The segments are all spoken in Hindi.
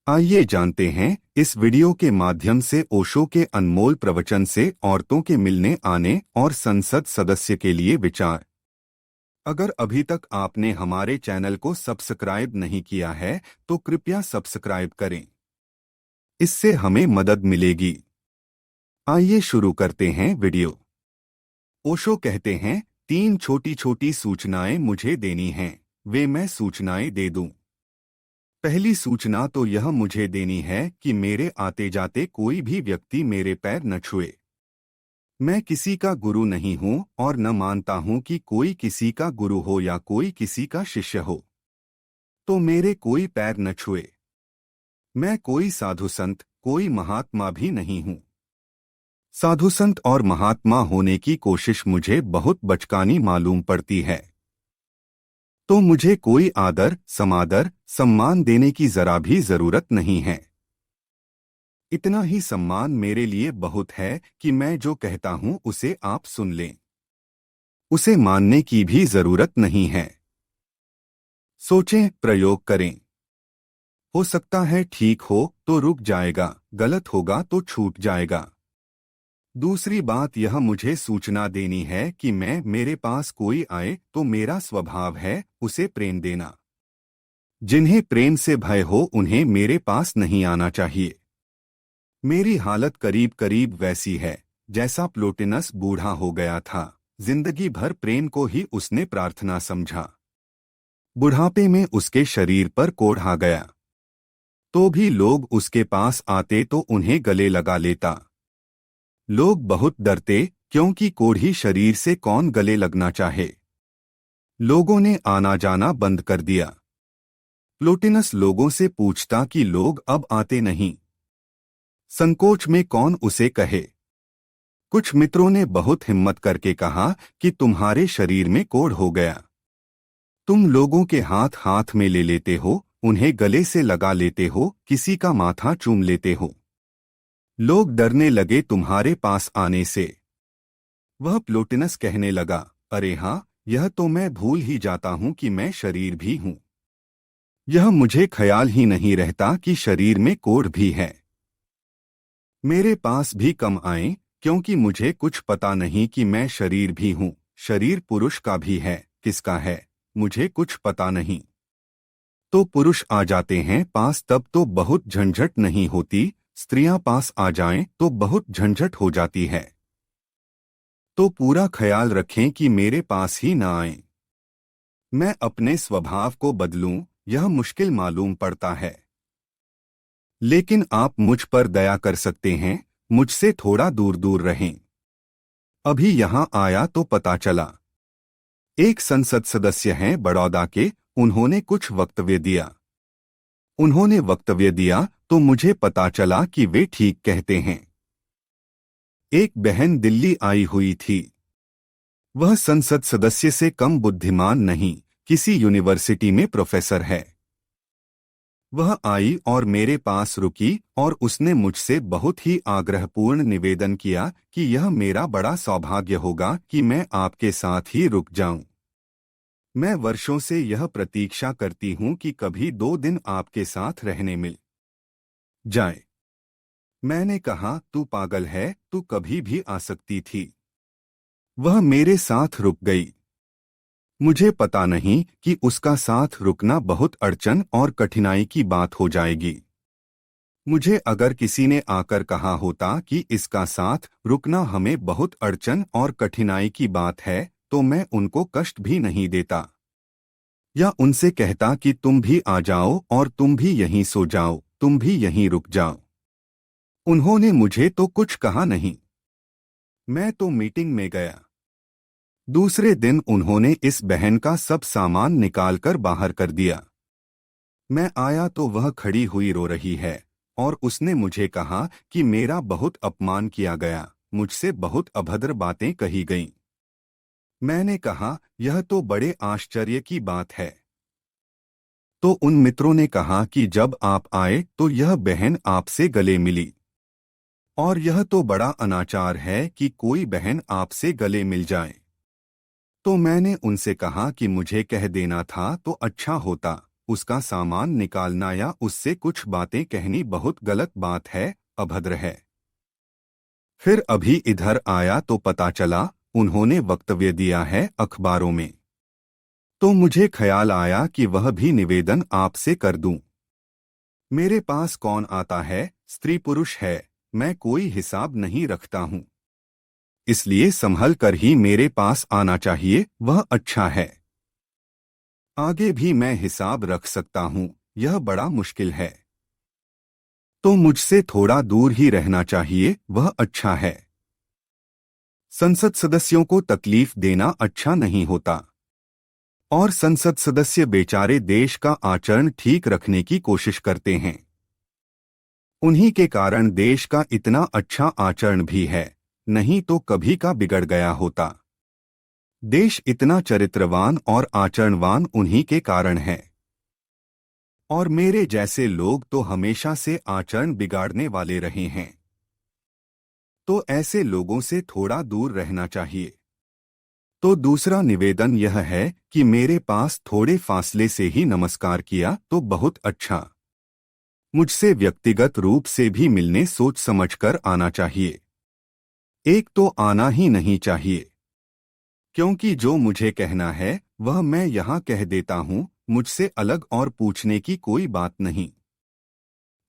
आइए जानते हैं इस वीडियो के माध्यम से ओशो के अनमोल प्रवचन से औरतों के मिलने आने और संसद सदस्य के लिए विचार। अगर अभी तक आपने हमारे चैनल को सब्सक्राइब नहीं किया है तो कृपया सब्सक्राइब करें, इससे हमें मदद मिलेगी। आइए शुरू करते हैं वीडियो। ओशो कहते हैं, 3 छोटी छोटी सूचनाएं मुझे देनी हैं, वे मैं सूचनाएं दे दूं। पहली सूचना तो यह मुझे देनी है कि मेरे आते जाते कोई भी व्यक्ति मेरे पैर न छुए। मैं किसी का गुरु नहीं हूं और न मानता हूं कि कोई किसी का गुरु हो या कोई किसी का शिष्य हो, तो मेरे कोई पैर न छुए। मैं कोई साधु संत, कोई महात्मा भी नहीं हूं। साधु संत और महात्मा होने की कोशिश मुझे बहुत बचकानी मालूम पड़ती है, तो मुझे कोई आदर, समादर, सम्मान देने की जरा भी जरूरत नहीं है। इतना ही सम्मान मेरे लिए बहुत है कि मैं जो कहता हूं उसे आप सुन लें। उसे मानने की भी जरूरत नहीं है। सोचें, प्रयोग करें। हो सकता है ठीक हो तो रुक जाएगा, गलत होगा तो छूट जाएगा। दूसरी बात यह मुझे सूचना देनी है कि मेरे पास कोई आए तो मेरा स्वभाव है उसे प्रेम देना। जिन्हें प्रेम से भय हो उन्हें मेरे पास नहीं आना चाहिए। मेरी हालत करीब करीब वैसी है जैसा प्लोटिनस बूढ़ा हो गया था। जिंदगी भर प्रेम को ही उसने प्रार्थना समझा। बुढ़ापे में उसके शरीर पर कोढ़ आ गया, तो भी लोग उसके पास आते तो उन्हें गले लगा लेता। लोग बहुत डरते, क्योंकि कोढ़ी शरीर से कौन गले लगना चाहे। लोगों ने आना जाना बंद कर दिया। प्लोटिनस लोगों से पूछता कि लोग अब आते नहीं। संकोच में कौन उसे कहे। कुछ मित्रों ने बहुत हिम्मत करके कहा कि तुम्हारे शरीर में कोढ़ हो गया। तुम लोगों के हाथ हाथ में ले लेते हो, उन्हें गले से लगा लेते हो, किसी का माथा चूम लेते हो। लोग डरने लगे तुम्हारे पास आने से। वह प्लोटिनस कहने लगा, अरे हाँ, यह तो मैं भूल ही जाता हूं कि मैं शरीर भी हूं। यह मुझे ख्याल ही नहीं रहता कि शरीर में कोढ़ भी है। मेरे पास भी कम आए, क्योंकि मुझे कुछ पता नहीं कि मैं शरीर भी हूं। शरीर पुरुष का भी है, किसका है मुझे कुछ पता नहीं। तो पुरुष आ जाते हैं पास तब तो बहुत झंझट नहीं होती, स्त्रियां पास आ जाएं तो बहुत झंझट हो जाती है। तो पूरा ख्याल रखें कि मेरे पास ही न आएं। मैं अपने स्वभाव को बदलूं, यह मुश्किल मालूम पड़ता है। लेकिन आप मुझ पर दया कर सकते हैं, मुझसे थोड़ा दूर दूर रहें। अभी यहां आया तो पता चला। एक संसद सदस्य हैं बड़ौदा के, उन्होंने कुछ वक्तव्य दिया। उन्होंने वक्तव्य दिया तो मुझे पता चला कि वे ठीक कहते हैं। एक बहन दिल्ली आई हुई थी। वह संसद सदस्य से कम बुद्धिमान नहीं, किसी यूनिवर्सिटी में प्रोफेसर है। वह आई और मेरे पास रुकी और उसने मुझसे बहुत ही आग्रहपूर्ण निवेदन किया कि यह मेरा बड़ा सौभाग्य होगा कि मैं आपके साथ ही रुक जाऊं। मैं वर्षों से यह प्रतीक्षा करती हूं कि कभी 2 दिन आपके साथ रहने मिल जाए। मैंने कहा, तू पागल है, तू कभी भी आ सकती थी। वह मेरे साथ रुक गई। मुझे पता नहीं कि उसका साथ रुकना बहुत अड़चन और कठिनाई की बात हो जाएगी। मुझे अगर किसी ने आकर कहा होता कि इसका साथ रुकना हमें बहुत अड़चन और कठिनाई की बात है, तो मैं उनको कष्ट भी नहीं देता, या उनसे कहता कि तुम भी आ जाओ और तुम भी यहीं सो जाओ, तुम भी यहीं रुक जाओ। उन्होंने मुझे तो कुछ कहा नहीं। मैं तो मीटिंग में गया। दूसरे दिन उन्होंने इस बहन का सब सामान निकालकर बाहर कर दिया। मैं आया तो वह खड़ी हुई रो रही है और उसने मुझे कहा कि मेरा बहुत अपमान किया गया, मुझसे बहुत अभद्र बातें कही गईं। मैंने कहा, यह तो बड़े आश्चर्य की बात है। तो उन मित्रों ने कहा कि जब आप आए तो यह बहन आपसे गले मिली, और यह तो बड़ा अनाचार है कि कोई बहन आपसे गले मिल जाए। तो मैंने उनसे कहा कि मुझे कह देना था तो अच्छा होता, उसका सामान निकालना या उससे कुछ बातें कहनी बहुत गलत बात है, अभद्र है। फिर अभी इधर आया तो पता चला उन्होंने वक्तव्य दिया है अखबारों में। तो मुझे ख्याल आया कि वह भी निवेदन आपसे कर दूं। मेरे पास कौन आता है, स्त्री पुरुष है, मैं कोई हिसाब नहीं रखता हूं। इसलिए संभल कर ही मेरे पास आना चाहिए, वह अच्छा है। आगे भी मैं हिसाब रख सकता हूं, यह बड़ा मुश्किल है। तो मुझसे थोड़ा दूर ही रहना चाहिए, वह अच्छा है। संसद सदस्यों को तकलीफ देना अच्छा नहीं होता। और संसद सदस्य बेचारे देश का आचरण ठीक रखने की कोशिश करते हैं। उन्हीं के कारण देश का इतना अच्छा आचरण भी है, नहीं तो कभी का बिगड़ गया होता। देश इतना चरित्रवान और आचरणवान उन्हीं के कारण है। और मेरे जैसे लोग तो हमेशा से आचरण बिगाड़ने वाले रहे हैं। तो ऐसे लोगों से थोड़ा दूर रहना चाहिए। तो दूसरा निवेदन यह है कि मेरे पास थोड़े फासले से ही नमस्कार किया तो बहुत अच्छा। मुझसे व्यक्तिगत रूप से भी मिलने सोच समझकर आना चाहिए। एक तो आना ही नहीं चाहिए। क्योंकि जो मुझे कहना है वह मैं यहाँ कह देता हूँ, मुझसे अलग और पूछने की कोई बात नहीं।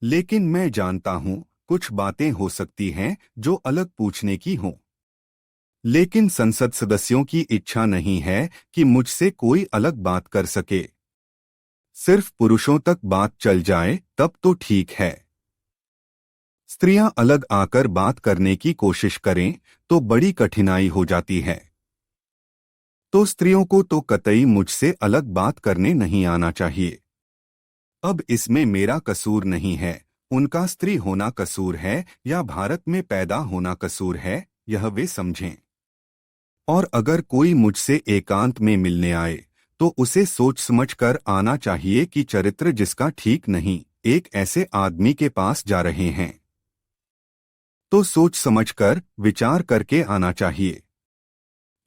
लेकिन मैं जानता हूँ कुछ बातें हो सकती हैं जो अलग पूछने की हों। लेकिन संसद सदस्यों की इच्छा नहीं है कि मुझसे कोई अलग बात कर सके। सिर्फ पुरुषों तक बात चल जाए तब तो ठीक है। स्त्रियां अलग आकर बात करने की कोशिश करें तो बड़ी कठिनाई हो जाती है। तो स्त्रियों को तो कतई मुझसे अलग बात करने नहीं आना चाहिए। अब इसमें मेरा कसूर नहीं है, उनका स्त्री होना कसूर है या भारत में पैदा होना कसूर है, यह वे समझें। और अगर कोई मुझसे एकांत में मिलने आए तो उसे सोच समझकर आना चाहिए कि चरित्र जिसका ठीक नहीं, एक ऐसे आदमी के पास जा रहे हैं। तो सोच समझकर विचार करके आना चाहिए।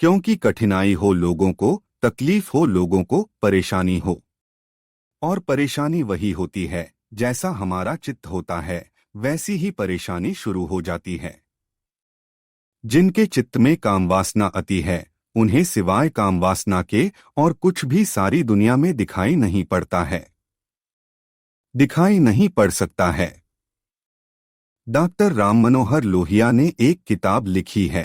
क्योंकि कठिनाई हो लोगों को, तकलीफ हो लोगों को, परेशानी हो। और परेशानी वही होती है जैसा हमारा चित्त होता है, वैसी ही परेशानी शुरू हो जाती है। जिनके चित्त में कामवासना अति है, उन्हें सिवाय कामवासना के और कुछ भी सारी दुनिया में दिखाई नहीं पड़ता है, दिखाई नहीं पड़ सकता है। डॉक्टर राम मनोहर लोहिया ने एक किताब लिखी है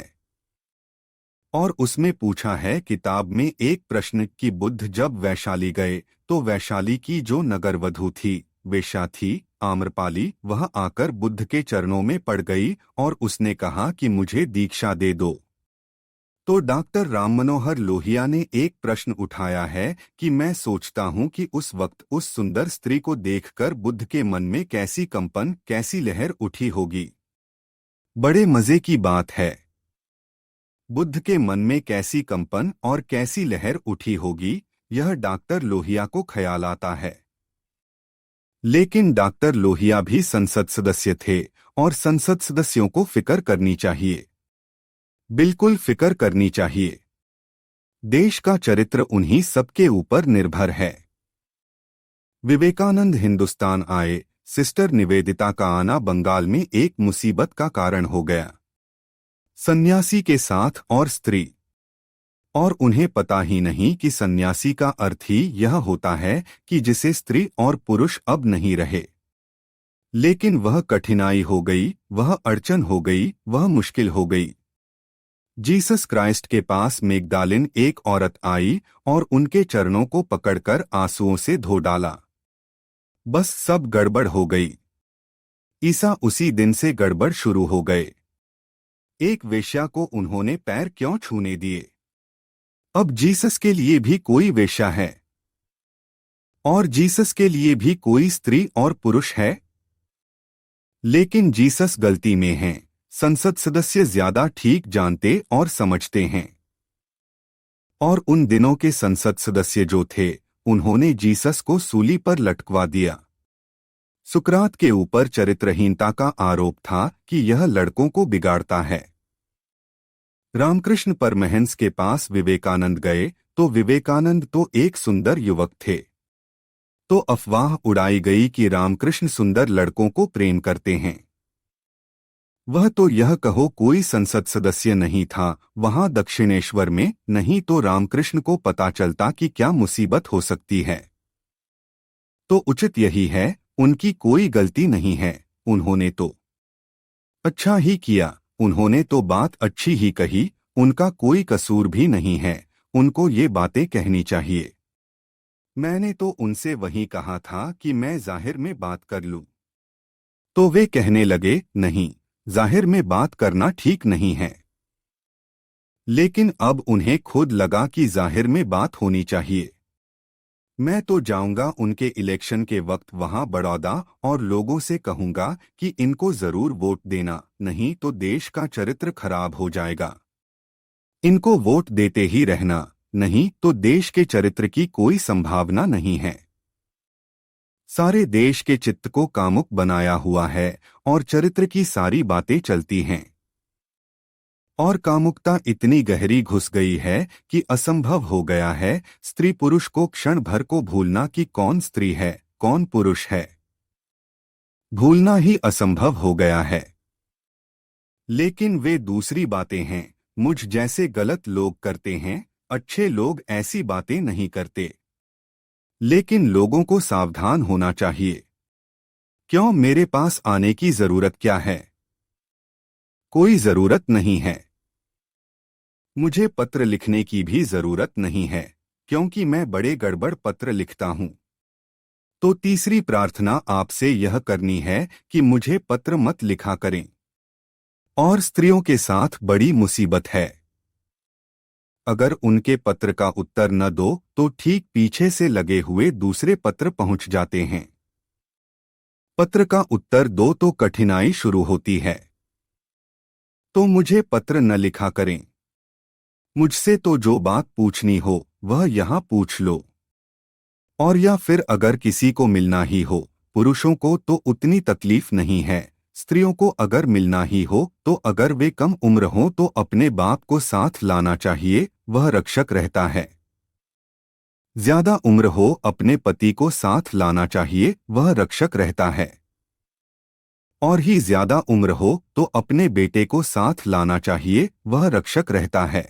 और उसमें पूछा है किताब में एक प्रश्न कि बुद्ध जब वैशाली गए तो वैशाली की जो नगरवधु थी, वेश्या थी, आम्रपाली, वह आकर बुद्ध के चरणों में पड़ गई और उसने कहा कि मुझे दीक्षा दे दो। तो डॉक्टर राम मनोहर लोहिया ने एक प्रश्न उठाया है कि मैं सोचता हूं कि उस वक्त उस सुंदर स्त्री को देखकर बुद्ध के मन में कैसी कंपन, कैसी लहर उठी होगी। बड़े मजे की बात है। बुद्ध के मन में कैसी कंपन और कैसी लहर उठी होगी, यह डॉक्टर लोहिया को ख्याल आता है। लेकिन डॉक्टर लोहिया भी संसद सदस्य थे और संसद सदस्यों को फिक्र करनी चाहिए, बिल्कुल फिक्र करनी चाहिए। देश का चरित्र उन्हीं सबके ऊपर निर्भर है। विवेकानंद हिंदुस्तान आए, सिस्टर निवेदिता का आना बंगाल में एक मुसीबत का कारण हो गया। सन्यासी के साथ और स्त्री, और उन्हें पता ही नहीं कि सन्यासी का अर्थ ही यह होता है कि जिसे स्त्री और पुरुष अब नहीं रहे। लेकिन वह कठिनाई हो गई, वह अड़चन हो गई, वह मुश्किल हो गई। जीसस क्राइस्ट के पास मेगदालिन एक औरत आई और उनके चरणों को पकड़कर आंसुओं से धो डाला। बस सब गड़बड़ हो गई। ईसा उसी दिन से गड़बड़ शुरू हो गए। एक वेश्या को उन्होंने पैर क्यों छूने दिए? अब जीसस के लिए भी कोई वेश्या है और जीसस के लिए भी कोई स्त्री और पुरुष है। लेकिन जीसस गलती में हैं, संसद सदस्य ज्यादा ठीक जानते और समझते हैं। और उन दिनों के संसद सदस्य जो थे, उन्होंने जीसस को सूली पर लटकवा दिया। सुकरात के ऊपर चरित्रहीनता का आरोप था कि यह लड़कों को बिगाड़ता है। रामकृष्ण परमहंस के पास विवेकानंद गए तो विवेकानंद तो एक सुंदर युवक थे। तो अफवाह उड़ाई गई कि रामकृष्ण सुंदर लड़कों को प्रेम करते हैं। वह तो यह कहो कोई संसद सदस्य नहीं था वहां दक्षिणेश्वर में, नहीं तो रामकृष्ण को पता चलता कि क्या मुसीबत हो सकती है। तो उचित यही है, उनकी कोई गलती नहीं है, उन्होंने तो अच्छा ही किया, उन्होंने तो बात अच्छी ही कही, उनका कोई कसूर भी नहीं है, उनको ये बातें कहनी चाहिए। मैंने तो उनसे वही कहा था कि मैं जाहिर में बात कर लूं। तो वे कहने लगे, नहीं, जाहिर में बात करना ठीक नहीं है। लेकिन अब उन्हें खुद लगा कि जाहिर में बात होनी चाहिए। मैं तो जाऊंगा उनके इलेक्शन के वक्त वहां बड़ौदा और लोगों से कहूंगा कि इनको जरूर वोट देना, नहीं तो देश का चरित्र खराब हो जाएगा। इनको वोट देते ही रहना, नहीं तो देश के चरित्र की कोई संभावना नहीं है। सारे देश के चित्त को कामुक बनाया हुआ है और चरित्र की सारी बातें चलती हैं। और कामुकता इतनी गहरी घुस गई है कि असंभव हो गया है स्त्री पुरुष को क्षण भर को भूलना कि कौन स्त्री है कौन पुरुष है। भूलना ही असंभव हो गया है। लेकिन वे दूसरी बातें हैं, मुझ जैसे गलत लोग करते हैं, अच्छे लोग ऐसी बातें नहीं करते। लेकिन लोगों को सावधान होना चाहिए। क्यों मेरे पास आने की जरूरत क्या है? कोई जरूरत नहीं है। मुझे पत्र लिखने की भी जरूरत नहीं है, क्योंकि मैं बड़े गड़बड़ पत्र लिखता हूं। तो तीसरी प्रार्थना आपसे यह करनी है कि मुझे पत्र मत लिखा करें। और स्त्रियों के साथ बड़ी मुसीबत है। अगर उनके पत्र का उत्तर न दो तो ठीक पीछे से लगे हुए दूसरे पत्र पहुंच जाते हैं। पत्र का उत्तर दो तो कठिनाई शुरू होती है। तो मुझे पत्र न लिखा करें। मुझसे तो जो बात पूछनी हो वह यहाँ पूछ लो। और या फिर अगर किसी को मिलना ही हो, पुरुषों को तो उतनी तकलीफ नहीं है, स्त्रियों को अगर मिलना ही हो तो अगर वे कम उम्र हो तो अपने बाप को साथ लाना चाहिए, वह रक्षक रहता है। ज्यादा उम्र हो अपने पति को साथ लाना चाहिए, वह रक्षक रहता है। और ही ज्यादा उम्र हो तो अपने बेटे को साथ लाना चाहिए, वह रक्षक रहता है।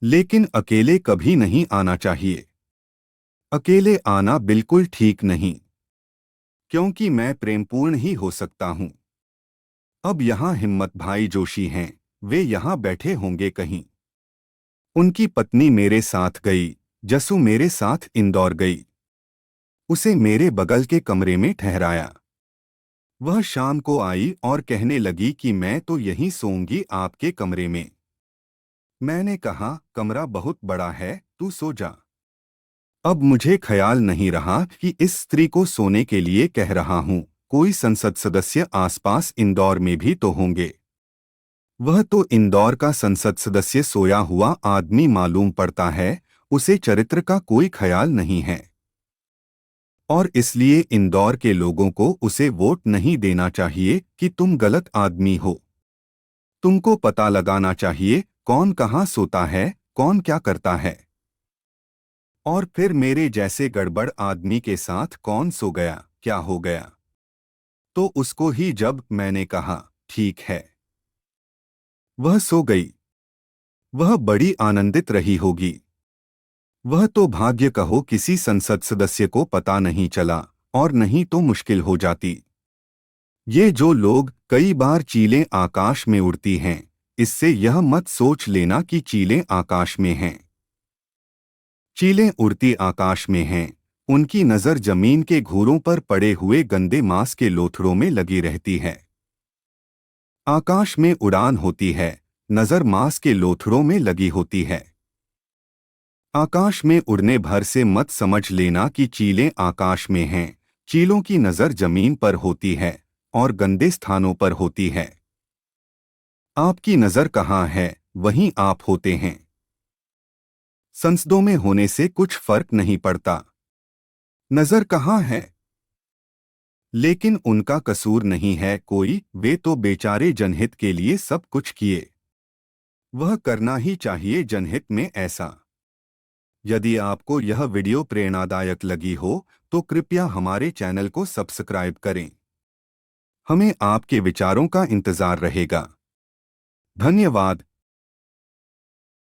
लेकिन अकेले कभी नहीं आना चाहिए। अकेले आना बिल्कुल ठीक नहीं, क्योंकि मैं प्रेमपूर्ण ही हो सकता हूं। अब यहाँ हिम्मत भाई जोशी हैं, वे यहाँ बैठे होंगे कहीं। उनकी पत्नी मेरे साथ गई, जसू मेरे साथ इंदौर गई। उसे मेरे बगल के कमरे में ठहराया। वह शाम को आई और कहने लगी कि मैं तो यहीं सोऊंगी आपके कमरे में। मैंने कहा, कमरा बहुत बड़ा है, तू सो जा। अब मुझे ख्याल नहीं रहा कि इस स्त्री को सोने के लिए कह रहा हूँ, कोई संसद सदस्य आसपास इंदौर में भी तो होंगे। वह तो इंदौर का संसद सदस्य सोया हुआ आदमी मालूम पड़ता है, उसे चरित्र का कोई ख्याल नहीं है। और इसलिए इंदौर के लोगों को उसे वोट नहीं देना चाहिए कि तुम गलत आदमी हो। तुमको पता लगाना चाहिए कौन कहाँ सोता है, कौन क्या करता है। और फिर मेरे जैसे गड़बड़ आदमी के साथ कौन सो गया, क्या हो गया। तो उसको ही जब मैंने कहा ठीक है, वह सो गई। वह बड़ी आनंदित रही होगी। वह तो भाग्य कहो किसी संसद सदस्य को पता नहीं चला, और नहीं तो मुश्किल हो जाती। ये जो लोग कई बार चीलें आकाश में उड़ती हैं, इससे यह मत सोच लेना कि चीलें आकाश में हैं। चीलें उड़ती आकाश में हैं, उनकी नज़र जमीन के घूरों पर पड़े हुए गंदे मांस के लोथड़ों में लगी रहती है। आकाश में उड़ान होती है, नज़र मांस के लोथड़ों में लगी होती है। आकाश में उड़ने भर से मत समझ लेना कि चीलें आकाश में हैं, चीलों की नज़र जमीन पर होती है और गंदे स्थानों पर होती है। आपकी नज़र कहाँ है, वहीं आप होते हैं। संसदों में होने से कुछ फर्क नहीं पड़ता। नज़र कहाँ है। लेकिन उनका कसूर नहीं है कोई, वे तो बेचारे जनहित के लिए सब कुछ किए। वह करना ही चाहिए जनहित में ऐसा। यदि आपको यह वीडियो प्रेरणादायक लगी हो तो कृपया हमारे चैनल को सब्सक्राइब करें। हमें आपके विचारों का इंतजार रहेगा। धन्यवाद।